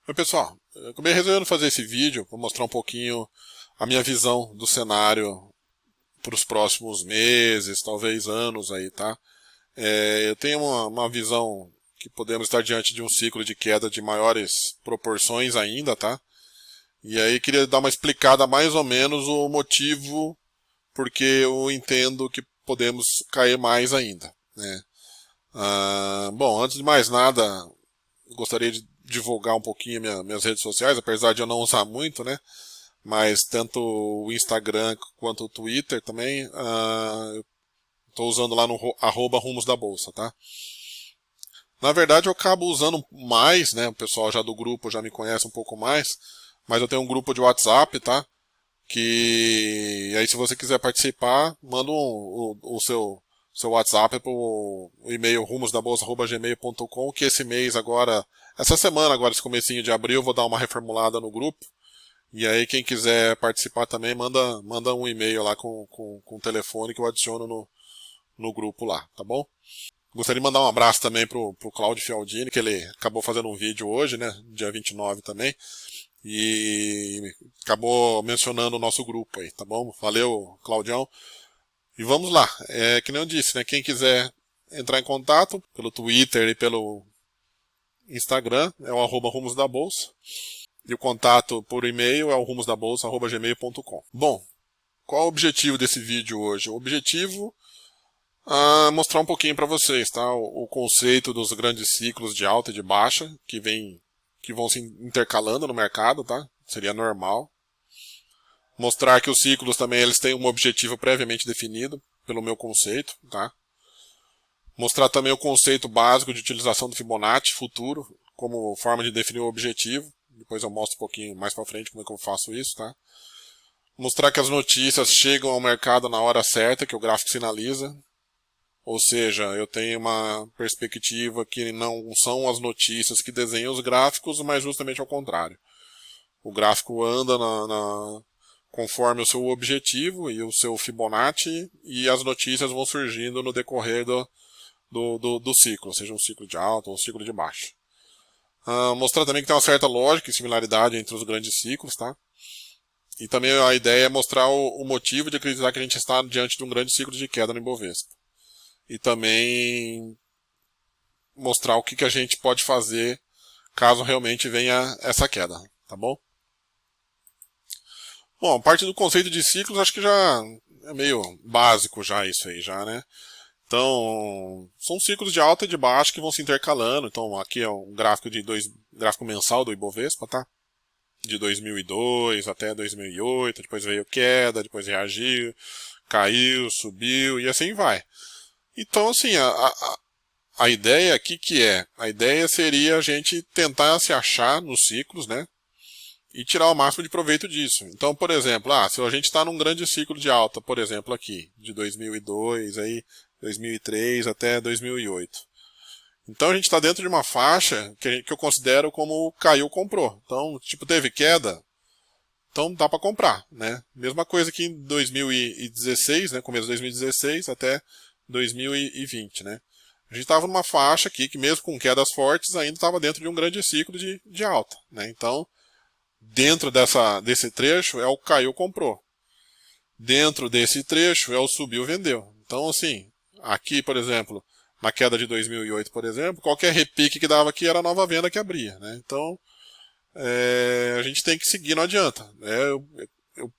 Oi pessoal, eu acabei resolvendo fazer esse vídeo para mostrar um pouquinho a minha visão do cenário para os próximos meses, talvez anos aí, tá? Eu tenho uma visão que podemos estar diante de um ciclo de queda de maiores proporções ainda, tá? E aí queria dar uma explicada mais ou menos o motivo porque eu entendo que podemos cair mais ainda, né? Bom, antes de mais nada, gostaria de divulgar um pouquinho minhas redes sociais, apesar de eu não usar muito, né? Mas tanto o Instagram quanto o Twitter também, eu estou usando lá no @rumos da bolsa, tá? Na verdade eu acabo usando mais, né? O pessoal já do grupo já me conhece um pouco mais, mas eu tenho um grupo de WhatsApp, tá? Que aí se você quiser participar, manda o seu WhatsApp para o e-mail rumosdabolsa@gmail.com, que esse mês agora, essa semana agora, esse comecinho de abril, eu vou dar uma reformulada no grupo. E aí quem quiser participar também, manda um e-mail lá com o telefone que eu adiciono no grupo lá, tá bom? Gostaria de mandar um abraço também pro Claudio Fialdini, que ele acabou fazendo um vídeo hoje, né, dia 29 também, e acabou mencionando o nosso grupo aí, tá bom? Valeu, Claudião. E vamos lá, que nem eu disse, né, quem quiser entrar em contato pelo Twitter e pelo Instagram, é o @rumos da bolsa. E o contato por e-mail é o rumosdabolsa@gmail.com. Bom, qual é o objetivo desse vídeo hoje? O objetivo é mostrar um pouquinho para vocês, tá? O conceito dos grandes ciclos de alta e de baixa que vão se intercalando no mercado, tá? Seria normal. Mostrar que os ciclos também eles têm um objetivo previamente definido pelo meu conceito, tá? Mostrar também o conceito básico de utilização do Fibonacci futuro como forma de definir o objetivo. Depois eu mostro um pouquinho mais para frente como é que eu faço isso, tá? Mostrar que as notícias chegam ao mercado na hora certa, que o gráfico sinaliza. Ou seja, eu tenho uma perspectiva que não são as notícias que desenham os gráficos, mas justamente ao contrário. O gráfico anda conforme o seu objetivo e o seu Fibonacci, e as notícias vão surgindo no decorrer do ciclo, seja um ciclo de alta ou um ciclo de baixa. Mostrar também que tem uma certa lógica e similaridade entre os grandes ciclos, tá? E também a ideia é mostrar o motivo de acreditar que a gente está diante de um grande ciclo de queda no Ibovespa. E também mostrar o que a gente pode fazer caso realmente venha essa queda, tá bom? Bom, a parte do conceito de ciclos acho que já é meio básico já isso aí já, né? Então, são ciclos de alta e de baixa que vão se intercalando. Então, aqui é um gráfico gráfico mensal do Ibovespa, tá? De 2002 até 2008, depois veio queda, depois reagiu, caiu, subiu e assim vai. Então, assim, a ideia aqui que é? A ideia seria a gente tentar se achar nos ciclos, né? E tirar o máximo de proveito disso. Então, por exemplo, se a gente está num grande ciclo de alta, por exemplo, aqui, de 2002, aí, 2003 até 2008. Então a gente está dentro de uma faixa que eu considero como caiu, comprou. Então, tipo, teve queda, então dá para comprar, né? Mesma coisa que em 2016, né? Começo de 2016 até 2020, né? A gente estava numa faixa aqui que mesmo com quedas fortes ainda estava dentro de um grande ciclo de alta, né? Então, dentro desse trecho é o caiu, comprou. Dentro desse trecho é o subiu, vendeu. Então, assim, aqui, por exemplo, na queda de 2008, por exemplo, qualquer repique que dava aqui era nova venda que abria, né? Então, a gente tem que seguir, não adianta. Eu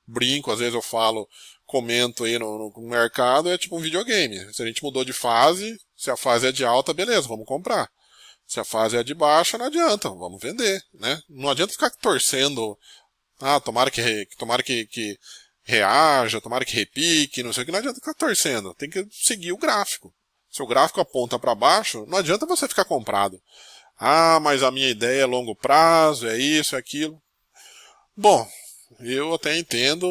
brinco, às vezes eu falo, comento aí no mercado, é tipo um videogame. Se a gente mudou de fase, se a fase é de alta, beleza, vamos comprar. Se a fase é de baixa, não adianta, vamos vender, né? Não adianta ficar torcendo, tomara que reaja, tomara que repique, não sei o que, não adianta ficar torcendo, tem que seguir o gráfico. Se o gráfico aponta para baixo, não adianta você ficar comprado. Mas a minha ideia é longo prazo, é isso, é aquilo. Bom, eu até entendo,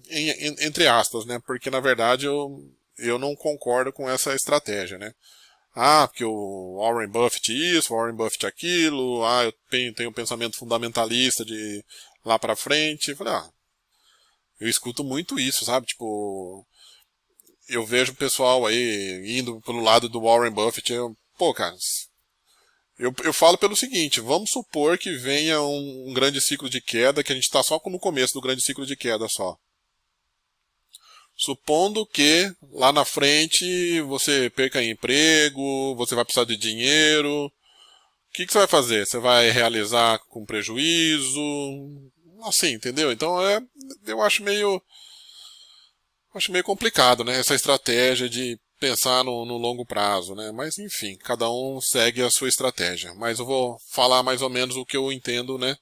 entre aspas, né? Porque na verdade eu não concordo com essa estratégia, né? Porque o Warren Buffett isso, o Warren Buffett aquilo, eu tenho um pensamento fundamentalista de lá pra frente. Eu falei, eu escuto muito isso, sabe? Tipo, eu vejo o pessoal aí indo pelo lado do Warren Buffett. Pô, cara, Eu falo pelo seguinte, vamos supor que venha um grande ciclo de queda, que a gente está só no começo do grande ciclo de queda só. Supondo que lá na frente você perca emprego, você vai precisar de dinheiro, o que você vai fazer? Você vai realizar com prejuízo? Assim, entendeu? Então eu acho meio complicado, né? Essa estratégia de pensar no longo prazo, né? Mas enfim, cada um segue a sua estratégia. Mas eu vou falar mais ou menos o que eu entendo, né?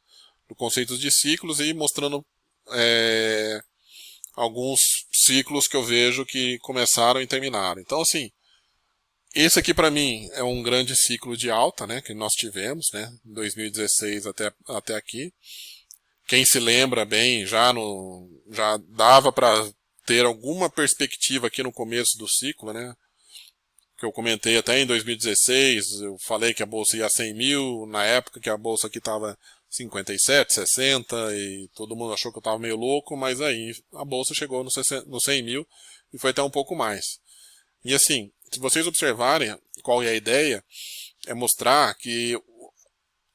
Do conceito de ciclos e mostrando alguns ciclos que eu vejo que começaram e terminaram. Então, assim, esse aqui para mim é um grande ciclo de alta, né? Que nós tivemos, né? 2016 até aqui. Quem se lembra bem, já dava para ter alguma perspectiva aqui no começo do ciclo, né? Que eu comentei até em 2016, eu falei que a bolsa ia a 100 mil, na época que a bolsa aqui estava 57, 60, e todo mundo achou que eu estava meio louco, mas aí a bolsa chegou no 100 mil e foi até um pouco mais. E assim, se vocês observarem qual é a ideia, é mostrar que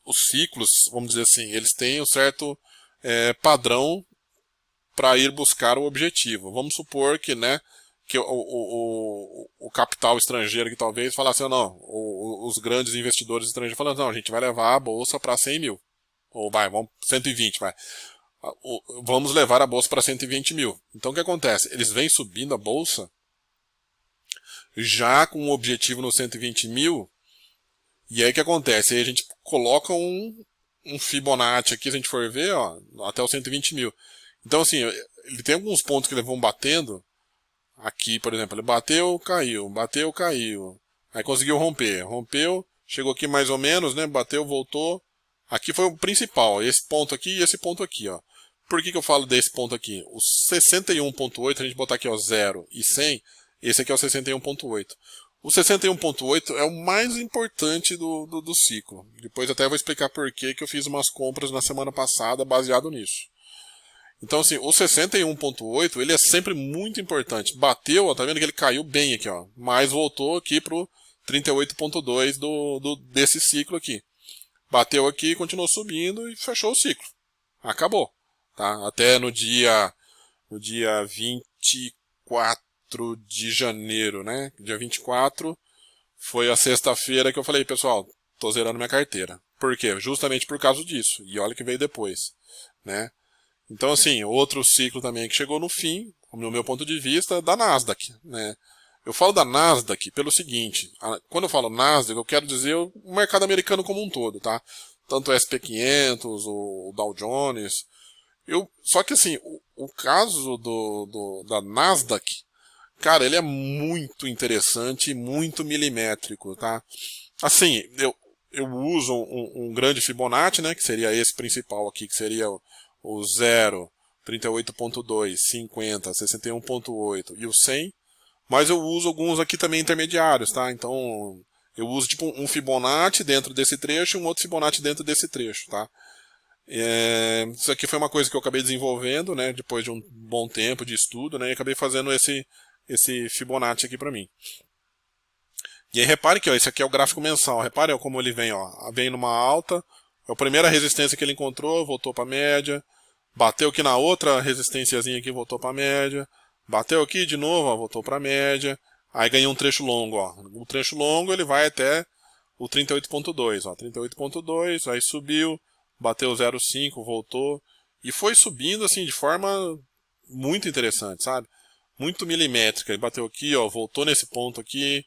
os ciclos, vamos dizer assim, eles têm um certo padrão para ir buscar o objetivo. Vamos supor que, né, que o capital estrangeiro que talvez falasse, não, os grandes investidores estrangeiros falaram, não, a gente vai levar a bolsa para 100 mil. Ou vamos, 120, vai. Vamos levar a bolsa para 120 mil. Então o que acontece? Eles vêm subindo a bolsa já com o objetivo no 120 mil, e aí o que acontece? Aí a gente coloca um Fibonacci aqui, se a gente for ver, ó, até os 120 mil. Então, assim, ele tem alguns pontos que eles vão batendo. Aqui, por exemplo, ele bateu, caiu. Aí conseguiu romper. Rompeu, chegou aqui mais ou menos, né? Bateu, voltou. Aqui foi o principal, esse ponto aqui e esse ponto aqui, ó. Por que eu falo desse ponto aqui? O 61.8, a gente botar aqui, ó, 0 e 100, esse aqui é o 61.8. O 61.8 é o mais importante do ciclo. Depois até vou explicar por que eu fiz umas compras na semana passada baseado nisso. Então, assim, o 61.8, ele é sempre muito importante. Bateu, ó, tá vendo que ele caiu bem aqui, ó. Mas voltou aqui pro 38.2 desse ciclo aqui. Bateu aqui, continuou subindo e fechou o ciclo. Acabou. Tá? Até no dia 24 de janeiro, né? Dia 24 foi a sexta-feira que eu falei, pessoal, tô zerando minha carteira. Por quê? Justamente por causa disso. E olha que veio depois, né? Então, assim, outro ciclo também que chegou no fim, no meu ponto de vista, da Nasdaq, né? Eu falo da Nasdaq pelo seguinte, quando eu falo Nasdaq, eu quero dizer o mercado americano como um todo, tá? Tanto o SP500, o Dow Jones. Só que, assim, o caso da Nasdaq, cara, ele é muito interessante e muito milimétrico, tá? Assim, eu uso um grande Fibonacci, né? Que seria esse principal aqui, que seria o 0, 38.2, 50, 61.8 e o 100, mas eu uso alguns aqui também intermediários, tá? Então, eu uso tipo um Fibonacci dentro desse trecho e um outro Fibonacci dentro desse trecho, tá? Isso aqui foi uma coisa que eu acabei desenvolvendo, né? Depois de um bom tempo de estudo, né? E acabei fazendo esse Fibonacci aqui pra mim. E aí repare que ó, esse aqui é o gráfico mensal, repare ó, como ele vem, ó, vem numa alta, é a primeira resistência que ele encontrou, voltou para média, bateu aqui na outra resistênciazinha aqui, voltou para média, bateu aqui de novo, ó, voltou para média, aí ganhou um trecho longo, ó. O trecho longo ele vai até o 38.2, ó, 38.2, aí subiu, bateu 0,5, voltou e foi subindo assim de forma muito interessante, sabe? Muito milimétrica, ele bateu aqui, ó, voltou nesse ponto aqui,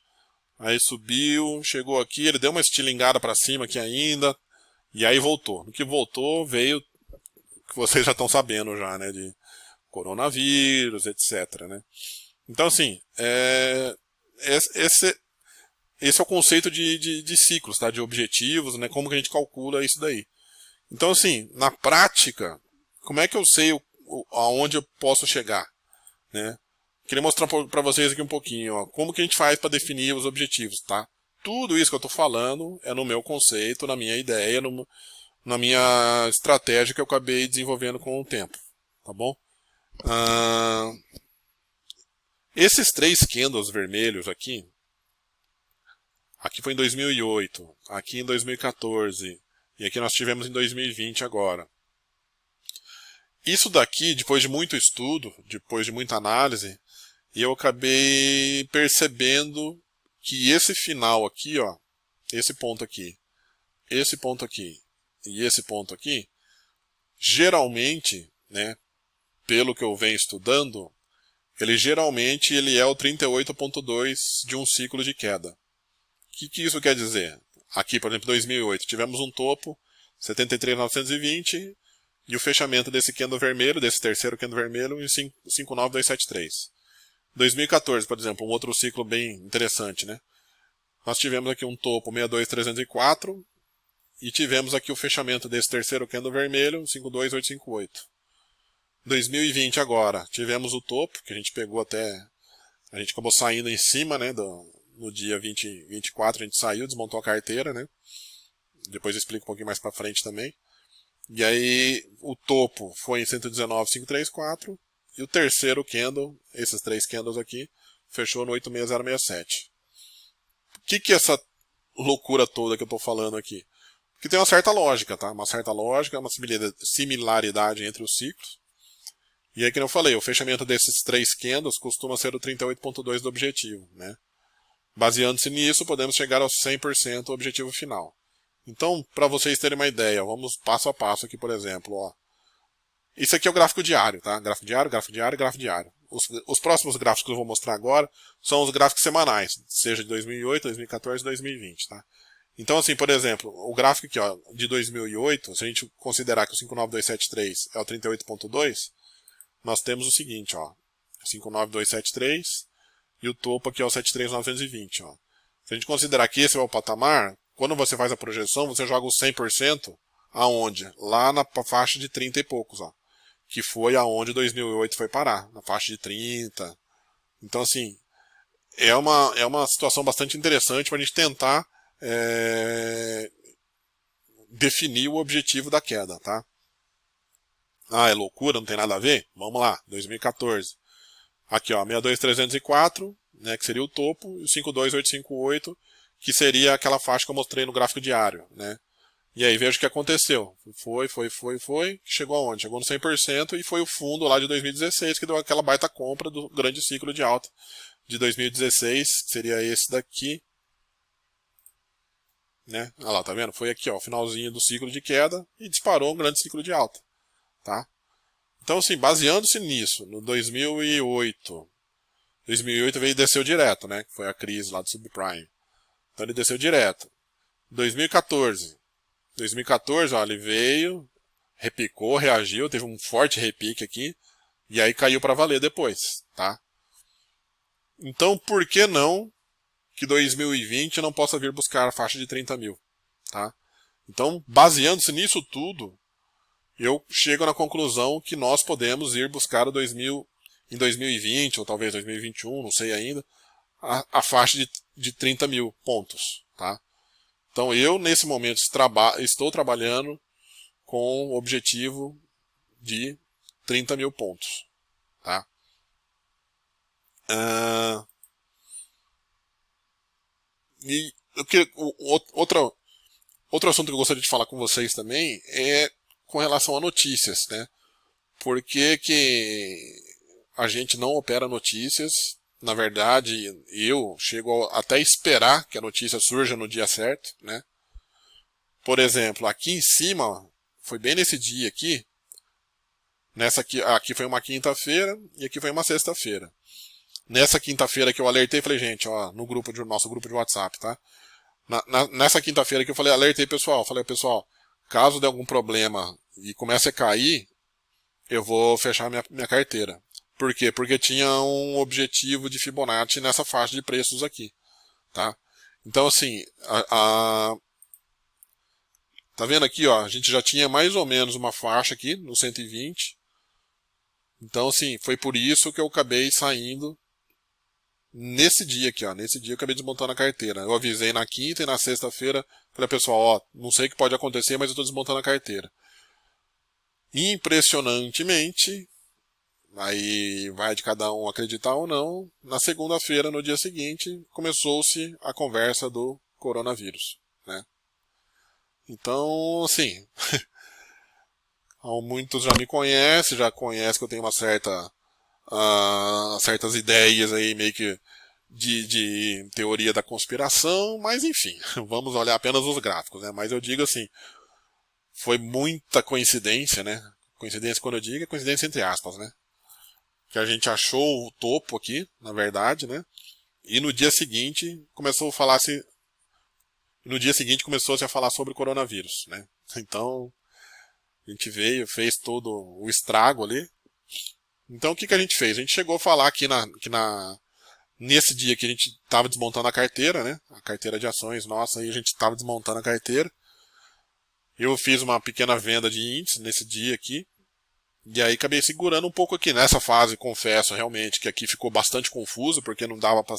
aí subiu, chegou aqui, ele deu uma estilingada para cima aqui ainda, e aí voltou. No que voltou, veio que vocês já estão sabendo já, né, de coronavírus, etc, né? Então, assim, esse é o conceito de ciclos, tá? De objetivos, né? Como que a gente calcula isso daí. Então, assim, na prática, como é que eu sei aonde eu posso chegar, né? Queria mostrar para vocês aqui um pouquinho, ó, como que a gente faz para definir os objetivos, tá? Tudo isso que eu estou falando é no meu conceito, na minha ideia, na minha estratégia que eu acabei desenvolvendo com o tempo, tá bom? Esses três candles vermelhos aqui, aqui foi em 2008, aqui em 2014, e aqui nós tivemos em 2020 agora. Isso daqui, depois de muito estudo, depois de muita análise, eu acabei percebendo que esse final aqui, ó, esse ponto aqui e esse ponto aqui, geralmente, né, pelo que eu venho estudando, ele é o 38.2 de um ciclo de queda. O que isso quer dizer? Aqui, por exemplo, 2008, tivemos um topo, 73.920, e o fechamento desse candle vermelho, desse terceiro candle vermelho, em 59273. 2014, por exemplo, um outro ciclo bem interessante, né? Nós tivemos aqui um topo 62.304 e tivemos aqui o fechamento desse terceiro candle vermelho, 52858. 2020 agora, tivemos o topo, que a gente pegou até... A gente acabou saindo em cima, né? No dia 24 a gente saiu, desmontou a carteira, né? Depois eu explico um pouquinho mais pra frente também. E aí o topo foi em 119.534 e o terceiro candle, esses três candles aqui, fechou no 86067. O que é essa loucura toda que eu estou falando aqui? Porque tem uma certa lógica, tá? Uma certa lógica, uma similaridade entre os ciclos. E aí, como eu falei, o fechamento desses três candles costuma ser o 38.2 do objetivo, né? Baseando-se nisso, podemos chegar ao 100% do objetivo final. Então, para vocês terem uma ideia, vamos passo a passo aqui, por exemplo, ó. Isso aqui é o gráfico diário, tá? Gráfico diário, gráfico diário, gráfico diário. Os próximos gráficos que eu vou mostrar agora são os gráficos semanais, seja de 2008, 2014, 2020, tá? Então, assim, por exemplo, o gráfico aqui, ó, de 2008, se a gente considerar que o 59273 é o 38.2, nós temos o seguinte, ó, 59273 e o topo aqui é o 73920, ó. Se a gente considerar que esse é o patamar, quando você faz a projeção, você joga o 100% aonde? Lá na faixa de 30 e poucos, ó. Que foi aonde 2008 foi parar, na faixa de 30. Então, assim, é uma situação bastante interessante para a gente tentar definir o objetivo da queda, tá? Ah, é loucura, não tem nada a ver? Vamos lá, 2014. Aqui, ó, 62304, né, que seria o topo, e o 52858, que seria aquela faixa que eu mostrei no gráfico diário, né? E aí veja o que aconteceu. Foi, chegou aonde? Chegou no 100% e foi o fundo lá de 2016 que deu aquela baita compra do grande ciclo de alta de 2016, que seria esse daqui, né? Olha lá, tá vendo? Foi aqui, ó, o finalzinho do ciclo de queda e disparou um grande ciclo de alta, tá? Então, assim, baseando-se nisso, no 2008 veio e desceu direto, né? Que foi a crise lá do subprime. Então ele desceu direto. 2014, ó, ele veio, repicou, reagiu, teve um forte repique aqui, e aí caiu para valer depois, tá? Então, por que não que 2020 não possa vir buscar a faixa de 30 mil, tá? Então, baseando-se nisso tudo, eu chego na conclusão que nós podemos ir buscar em 2020, ou talvez 2021, não sei ainda, a faixa de 30 mil pontos, tá? Então eu, nesse momento, estou trabalhando com o objetivo de 30 mil pontos, tá? E outro assunto que eu gostaria de falar com vocês também é com relação a notícias, né? Por que a gente não opera notícias? Na verdade, eu chego até esperar que a notícia surja no dia certo, né? Por exemplo, aqui em cima, foi bem nesse dia aqui, aqui foi uma quinta-feira e aqui foi uma sexta-feira. Nessa quinta-feira que eu alertei, falei, gente, ó, no nosso grupo de WhatsApp, tá? Nessa quinta-feira que eu falei, alertei pessoal, caso dê algum problema e comece a cair, eu vou fechar minha carteira. Por quê? Porque tinha um objetivo de Fibonacci nessa faixa de preços aqui, tá? Então, assim, tá vendo aqui, ó, a gente já tinha mais ou menos uma faixa aqui no 120. Então, assim, foi por isso que eu acabei saindo nesse dia aqui, ó. Nesse dia eu acabei desmontando a carteira. Eu avisei na quinta e na sexta-feira, falei, pessoal, ó, não sei o que pode acontecer, mas eu tô desmontando a carteira. Impressionantemente, aí vai de cada um acreditar ou não, na segunda-feira, no dia seguinte, começou-se a conversa do coronavírus, né? Então, assim, muitos já me conhecem, já conhecem que eu tenho uma certas ideias aí meio que de teoria da conspiração, mas enfim, vamos olhar apenas os gráficos, né? Mas eu digo assim, foi muita coincidência, né? Coincidência, quando eu digo, é coincidência entre aspas, né? Que a gente achou o topo aqui, na verdade, né? E no dia seguinte começou-se a falar sobre coronavírus, né? Então, a gente veio, fez todo o estrago ali. Então, o que a gente fez? A gente chegou a falar nesse dia que a gente estava desmontando a carteira, né? A carteira de ações nossa, aí a gente estava desmontando a carteira. Eu fiz uma pequena venda de índice nesse dia aqui. E aí acabei segurando um pouco aqui. Nessa fase, confesso realmente que aqui ficou bastante confuso, porque não dava para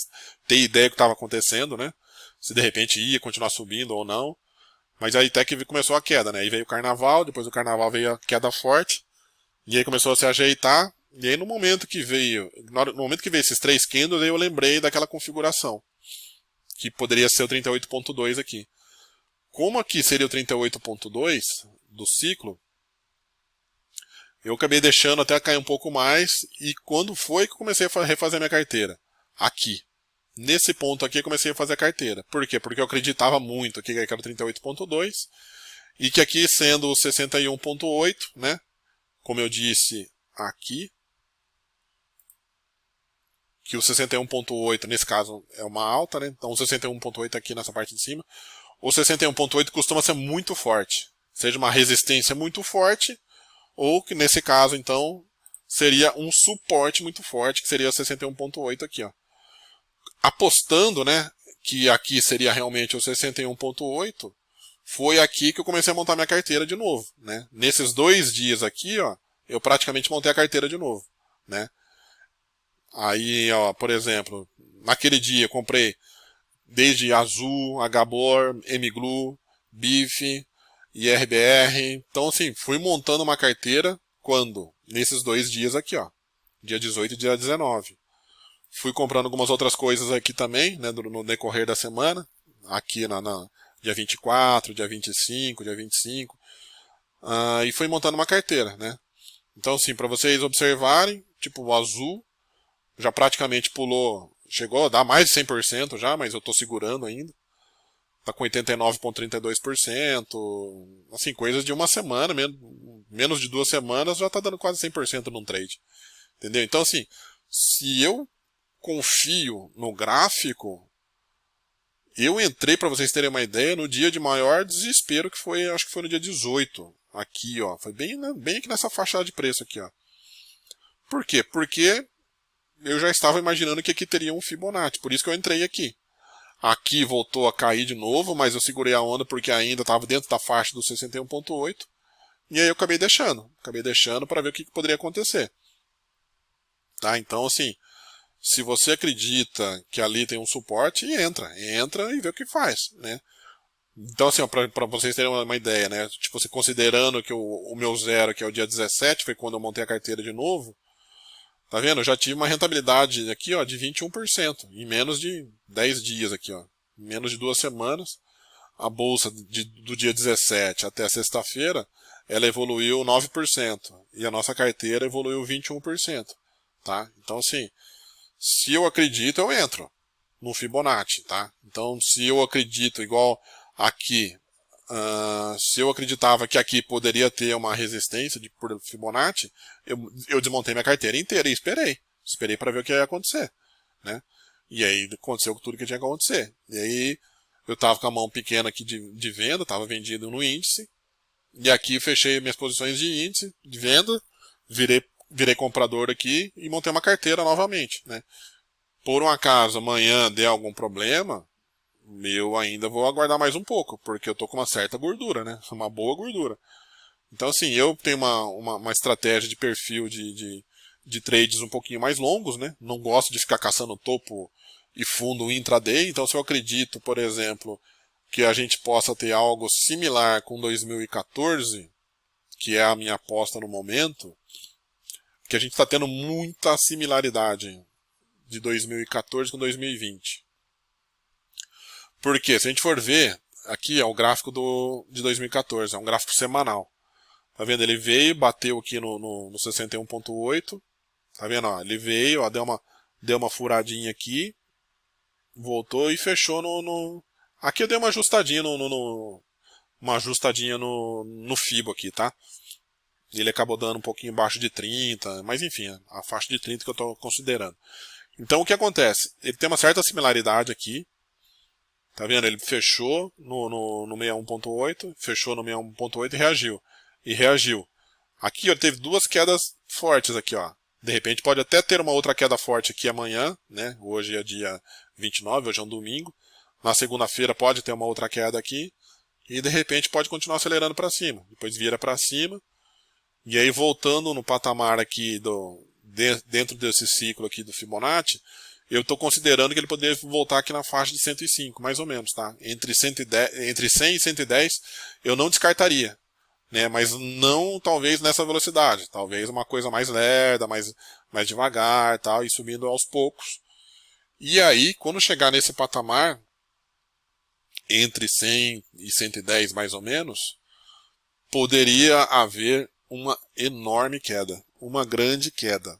ter ideia do que estava acontecendo, né? Se de repente ia continuar subindo ou não. Mas aí até que começou a queda, né? Aí veio o carnaval, depois do carnaval veio a queda forte. E aí começou a se ajeitar. E aí no momento que veio esses 3 candles, aí eu lembrei daquela configuração. Que poderia ser o 38.2 aqui. Como aqui seria o 38.2 do ciclo, eu acabei deixando até cair um pouco mais. E quando foi que eu comecei a refazer minha carteira? Aqui. Nesse ponto aqui eu comecei a fazer a carteira. Por quê? Porque eu acreditava muito aqui que era o 38.2 e que aqui sendo o 61.8, né? Como eu disse aqui, que o 61.8 nesse caso é uma alta, né? Então o 61.8 aqui nessa parte de cima. O 61.8 costuma ser muito forte. Seja uma resistência muito forte, ou que nesse caso então seria um suporte muito forte, que seria o 61.8 aqui, ó. Apostando, né, que aqui seria realmente o 61.8, foi aqui que eu comecei a montar minha carteira de novo, né? Nesses 2 dias aqui, ó, eu praticamente montei a carteira de novo, né? Aí, ó, por exemplo, naquele dia eu comprei desde Azul, Gabor, Mglu, BIF, IRBR. Então, assim, fui montando uma carteira quando? Nesses 2 dias aqui, ó, dia 18 e dia 19. Fui comprando algumas outras coisas aqui também, né, no decorrer da semana. Aqui dia 24, dia 25, dia 25. E fui montando uma carteira, né. Então, assim, para vocês observarem, tipo, o Azul já praticamente chegou a dar mais de 100% já, mas eu tô segurando ainda. Tá com 89,32%. Assim, coisas de uma semana, menos de 2 semanas, já tá dando quase 100% num trade. Entendeu? Então, assim, se eu confio no gráfico, eu entrei, para vocês terem uma ideia, no dia de maior desespero, que foi, acho que foi no dia 18. Aqui, ó. Foi bem aqui nessa faixa de preço aqui, ó. Por quê? Porque eu já estava imaginando que aqui teria um Fibonacci, por isso que eu entrei aqui. Aqui voltou a cair de novo, mas eu segurei a onda porque ainda estava dentro da faixa do 61.8. E aí eu acabei deixando para ver o que poderia acontecer. Tá? Então, assim, se você acredita que ali tem um suporte, entra e vê o que faz, né? Então, assim, para vocês terem uma ideia, né? Tipo, se considerando que o meu zero, que é o dia 17, foi quando eu montei a carteira de novo, tá vendo? Eu já tive uma rentabilidade aqui, ó, de 21%, em menos de 10 dias aqui, ó. Em menos de 2 semanas, a bolsa do dia 17 até sexta-feira, ela evoluiu 9%, e a nossa carteira evoluiu 21%, tá? Então, assim, se eu acredito, eu entro no Fibonacci, tá? Então, se eu acredito, igual aqui, se eu acreditava que aqui poderia ter uma resistência por Fibonacci, eu desmontei minha carteira inteira e esperei para ver o que ia acontecer, né? E aí aconteceu tudo que tinha que acontecer. E aí eu tava com a mão pequena aqui de venda, tava vendido no índice, e aqui fechei minhas posições de índice, de venda, virei comprador aqui e montei uma carteira novamente, né? Por um acaso amanhã der algum problema, eu ainda vou aguardar mais um pouco, porque eu tô com uma certa gordura, né? Uma boa gordura. Então, assim, eu tenho uma estratégia de perfil de trades um pouquinho mais longos, né? Não gosto de ficar caçando topo e fundo intraday. Então, se eu acredito, por exemplo, que a gente possa ter algo similar com 2014, que é a minha aposta no momento, que a gente está tendo muita similaridade de 2014 com 2020. Porque se a gente for ver, aqui é o gráfico de 2014, é um gráfico semanal. Tá vendo? Ele veio, bateu aqui no 61,8. Tá vendo? Ó, ele veio, ó, deu uma furadinha aqui, voltou e fechou Aqui eu dei uma ajustadinha uma ajustadinha no FIBO aqui, tá? Ele acabou dando um pouquinho abaixo de 30, mas enfim, a faixa de 30 que eu estou considerando. Então o que acontece? Ele tem uma certa similaridade aqui. Tá vendo? Ele fechou no 61,8, fechou no 61,8 e reagiu. E reagiu. Aqui ó, teve duas quedas fortes aqui, ó. De repente pode até ter uma outra queda forte aqui amanhã, né? Hoje é dia 29, hoje é um domingo. Na segunda-feira pode ter uma outra queda aqui. E de repente pode continuar acelerando para cima. Depois vira para cima. E aí voltando no patamar aqui dentro desse ciclo aqui do Fibonacci, eu estou considerando que ele poderia voltar aqui na faixa de 105, mais ou menos, tá? Entre 100 e 110 eu não descartaria, né? Mas não talvez nessa velocidade, talvez uma coisa mais lerda, mais devagar, tal, e subindo aos poucos. E aí, quando chegar nesse patamar, entre 100 e 110 mais ou menos, poderia haver uma enorme queda, uma grande queda.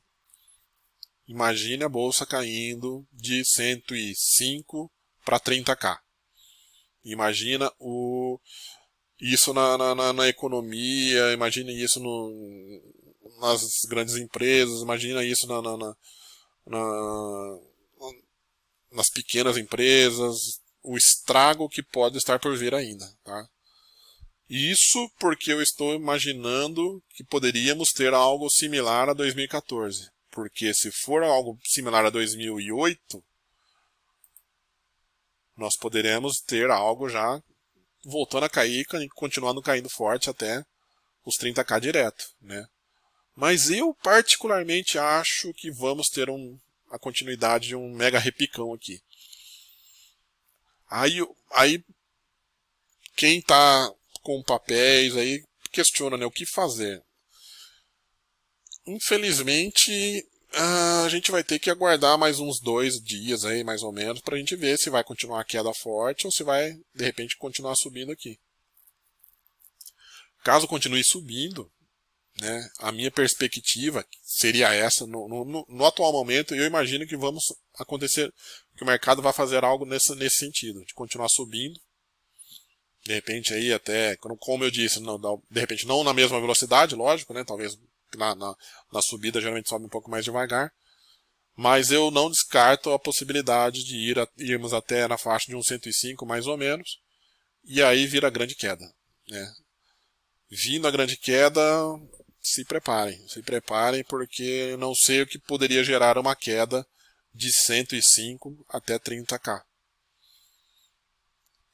Imagine a bolsa caindo de 105 para 30k. Imagina isso na economia, imagina isso nas grandes empresas, imagina isso nas pequenas empresas, o estrago que pode estar por vir ainda. Tá? Isso porque eu estou imaginando que poderíamos ter algo similar a 2014. Porque se for algo similar a 2008, nós poderemos ter algo já voltando a cair, continuando caindo forte até os 30k direto, né? Mas eu particularmente acho que vamos ter a continuidade de um mega repicão aqui. Aí quem está com papéis aí questiona, né, o que fazer. Infelizmente, a gente vai ter que aguardar mais uns 2 dias aí, mais ou menos, para a gente ver se vai continuar a queda forte ou se vai, de repente, continuar subindo aqui. Caso continue subindo, né, a minha perspectiva seria essa. No atual momento, eu imagino que vamos acontecer, que o mercado vai fazer algo nesse sentido, de continuar subindo. De repente aí até, como eu disse, de repente não na mesma velocidade, lógico, né, talvez na subida geralmente sobe um pouco mais devagar, mas eu não descarto a possibilidade de irmos até na faixa de 105 mais ou menos, e aí vira a grande queda, né? Vindo a grande queda, se preparem porque eu não sei o que poderia gerar uma queda de 105 até 30k.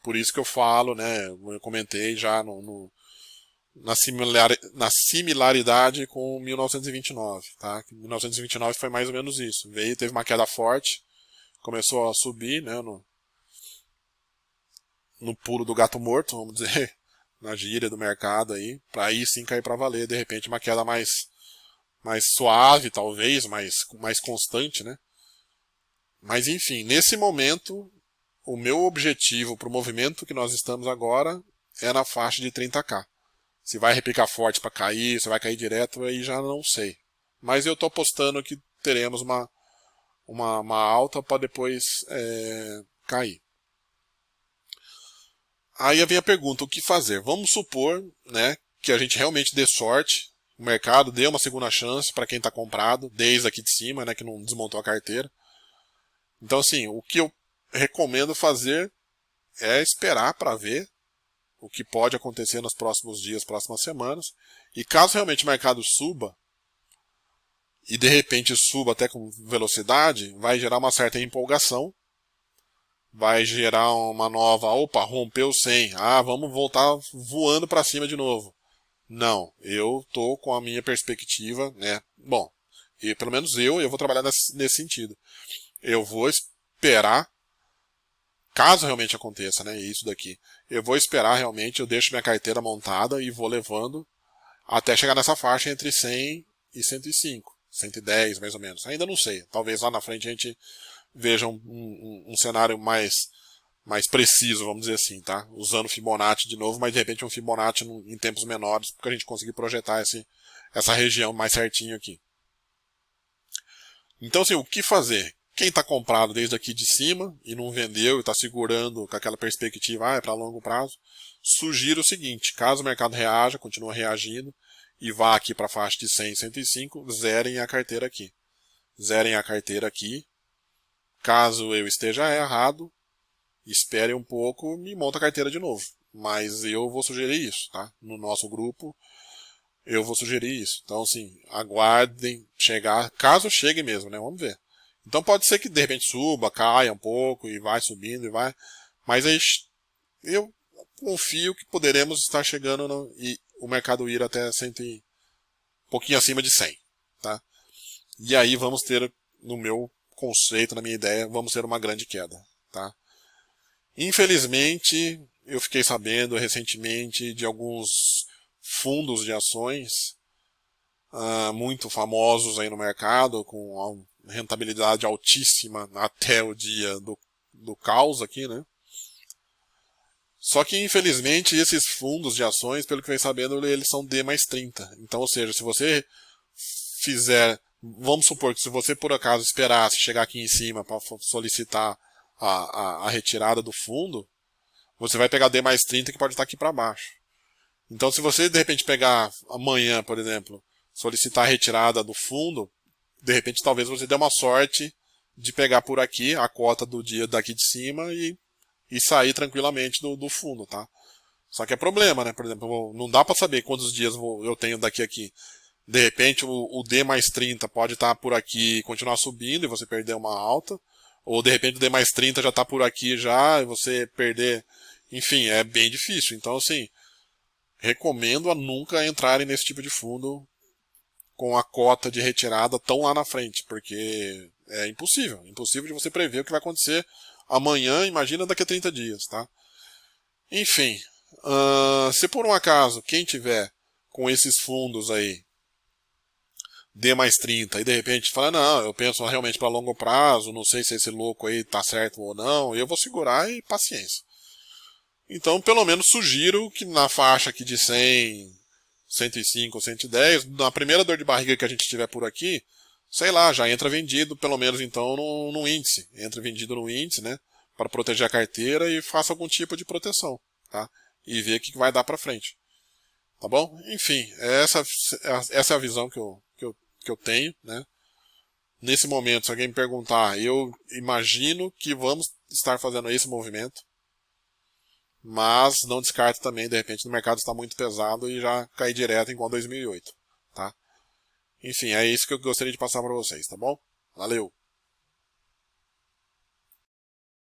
Por isso que eu falo, né, eu comentei já na similaridade com 1929, tá? 1929 foi mais ou menos isso. Teve uma queda forte, começou a subir, né, no pulo do gato morto, vamos dizer, na gíria do mercado aí, para aí sim cair para valer, de repente uma queda mais suave, talvez, mais constante, né? Mas enfim, nesse momento, o meu objetivo para o movimento que nós estamos agora é na faixa de 30k. Se vai repicar forte para cair, se vai cair direto, aí já não sei. Mas eu estou apostando que teremos uma alta para depois cair. Aí vem a pergunta, o que fazer? Vamos supor, né, que a gente realmente dê sorte, o mercado dê uma segunda chance para quem está comprado, desde aqui de cima, né, que não desmontou a carteira. Então assim, o que eu recomendo fazer é esperar para ver o que pode acontecer nos próximos dias, próximas semanas. E caso realmente o mercado suba, e de repente suba até com velocidade, vai gerar uma certa empolgação, vai gerar uma nova, rompeu 100, vamos voltar voando para cima de novo. Não, eu tô com a minha perspectiva, né? Bom, pelo menos eu vou trabalhar nesse sentido. Eu vou esperar, caso realmente aconteça, né, isso daqui, eu vou esperar realmente, eu deixo minha carteira montada e vou levando até chegar nessa faixa entre 100 e 105, 110 mais ou menos. Ainda não sei, talvez lá na frente a gente veja um cenário mais mais preciso, vamos dizer assim, tá? Usando Fibonacci de novo, mas de repente um Fibonacci em tempos menores, para a gente conseguir projetar essa região mais certinho aqui. Então, assim, o que fazer? Quem está comprado desde aqui de cima e não vendeu e está segurando com aquela perspectiva, é para longo prazo, sugiro o seguinte: caso o mercado reaja, continue reagindo e vá aqui para a faixa de 100, 105, zerem a carteira aqui. Zerem a carteira aqui. Caso eu esteja errado, espere um pouco e monta a carteira de novo. Mas eu vou sugerir isso, tá? No nosso grupo, eu vou sugerir isso. Então, assim, aguardem chegar, caso chegue mesmo, né? Vamos ver. Então pode ser que de repente suba, caia um pouco e vai subindo e vai. Mas aí eu confio que poderemos estar chegando e o mercado ir até 100, um pouquinho acima de 100, tá? E aí vamos ter, no meu conceito, na minha ideia, vamos ter uma grande queda, tá? Infelizmente, eu fiquei sabendo recentemente de alguns fundos de ações muito famosos aí no mercado, com rentabilidade altíssima até o dia do caos aqui, né? Só que, infelizmente, esses fundos de ações, pelo que eu fiquei sabendo, eles são D mais 30. Então, ou seja, se você fizer... Vamos supor que se você, por acaso, esperasse chegar aqui em cima para solicitar a retirada do fundo, você vai pegar D mais 30 que pode estar aqui para baixo. Então, se você, de repente, pegar amanhã, por exemplo, solicitar a retirada do fundo, de repente, talvez você dê uma sorte de pegar por aqui a cota do dia daqui de cima e sair tranquilamente do fundo, tá? Só que é problema, né? Por exemplo, não dá para saber quantos dias eu tenho daqui a aqui. De repente, o D mais 30 pode estar por aqui e continuar subindo e você perder uma alta. Ou, de repente, o D mais 30 já está por aqui já e você perder... Enfim, é bem difícil. Então, assim, recomendo a nunca entrarem nesse tipo de fundo com a cota de retirada tão lá na frente, porque é impossível. Impossível de você prever o que vai acontecer amanhã, imagina daqui a 30 dias, tá? Enfim, se por um acaso quem tiver com esses fundos aí D mais 30 e de repente fala, não, eu penso realmente para longo prazo, não sei se esse louco aí tá certo ou não, eu vou segurar e paciência. Então, pelo menos sugiro que na faixa aqui de 100, 105, 110, na primeira dor de barriga que a gente tiver por aqui, sei lá, já entra vendido, pelo menos então, no índice. Entra vendido no índice, né? Para proteger a carteira e faça algum tipo de proteção, tá? E ver o que vai dar para frente. Tá bom? Enfim, essa é a visão que eu tenho, né? Nesse momento, se alguém me perguntar, eu imagino que vamos estar fazendo esse movimento, mas não descarto também, de repente, o mercado está muito pesado e já cair direto igual 2008, tá? Enfim, é isso que eu gostaria de passar para vocês, tá bom? Valeu!